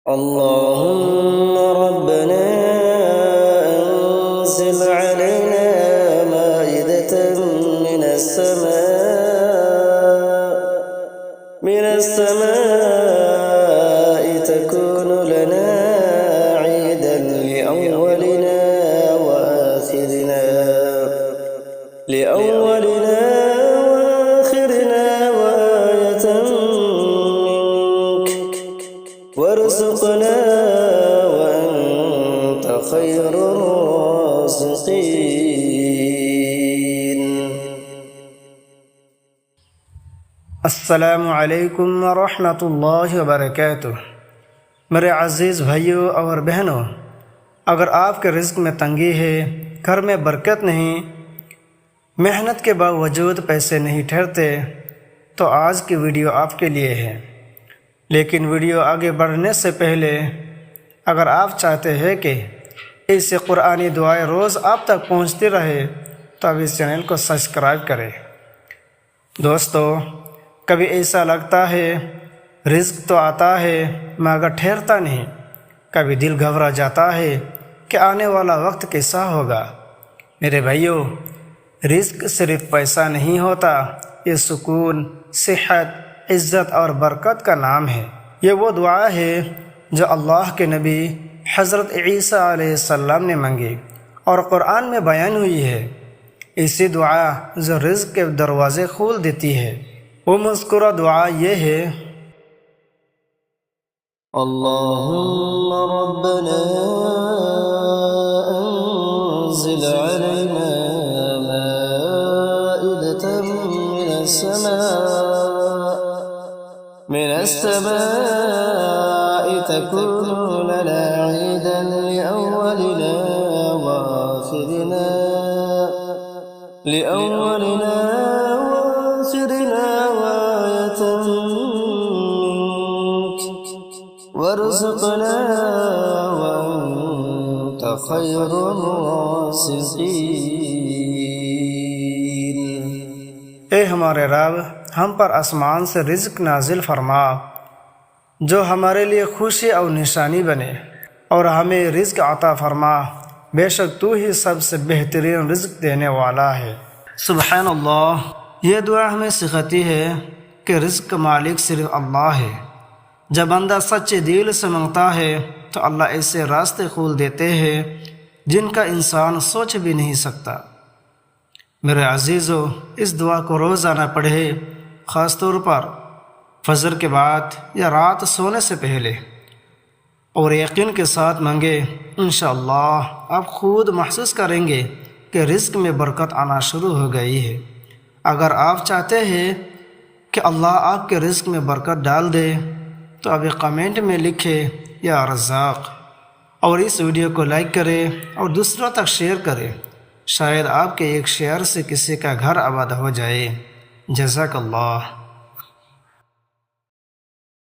اللهم ربنا أنزل علينا مائدة من السماء تكون لنا عيدا لأولنا وآخرنا وآية منك وارزقنا وأنت خير الرازقين۔ السلام علیکم ورحمۃ اللہ وبرکاتہ۔ میرے عزیز بھائیوں اور بہنوں، اگر آپ کے رزق میں تنگی ہے، گھر میں برکت نہیں، محنت کے باوجود پیسے نہیں ٹھہرتے، تو آج کی ویڈیو آپ کے لیے ہے۔ لیکن ویڈیو آگے بڑھنے سے پہلے اگر آپ چاہتے ہیں کہ ایسے قرآنی دعائیں روز آپ تک پہنچتی رہے تو اب اس چینل کو سبسکرائب کریں۔ دوستو، کبھی ایسا لگتا ہے رزق تو آتا ہے مگر ٹھہرتا نہیں، کبھی دل گھبرا جاتا ہے کہ آنے والا وقت کیسا ہوگا۔ میرے بھائیوں، رزق صرف پیسہ نہیں ہوتا، یہ سکون، صحت، عزت اور برکت کا نام ہے۔ یہ وہ دعا ہے جو اللہ کے نبی حضرت عیسیٰ علیہ السلام نے مانگی اور قرآن میں بیان ہوئی ہے۔ ایسی دعا جو رزق کے دروازے کھول دیتی ہے، وہ مذکورہ دعا یہ ہے: اللهم ربنا أنزل علينا مائدة من السماء تكون لنا عيدا لأولنا وآخرنا وآية منك وارزقنا وأنت خير الرازقين۔ اے ہمارے رب، ہم پر آسمان سے رزق نازل فرما جو ہمارے لیے خوشی اور نشانی بنے، اور ہمیں رزق عطا فرما، بے شک تو ہی سب سے بہترین رزق دینے والا ہے۔ سبحان اللہ۔ یہ دعا ہمیں سکھاتی ہے کہ رزق کا مالک صرف اللہ ہے۔ جب بندہ سچے دل سے مانگتا ہے تو اللہ ایسے راستے کھول دیتے ہیں جن کا انسان سوچ بھی نہیں سکتا۔ میرے عزیزو، اس دعا کو روزانہ پڑھے، خاص طور پر فجر کے بعد یا رات سونے سے پہلے، اور یقین کے ساتھ مانگے۔ انشاءاللہ آپ خود محسوس کریں گے کہ رزق میں برکت آنا شروع ہو گئی ہے۔ اگر آپ چاہتے ہیں کہ اللہ آپ کے رزق میں برکت ڈال دے تو ابھی کمنٹ میں لکھے یا رزاق، اور اس ویڈیو کو لائک کریں اور دوسروں تک شیئر کریں۔ شاید آپ کے ایک شیئر سے کسی کا گھر آباد ہو جائے۔ جزاک اللہ۔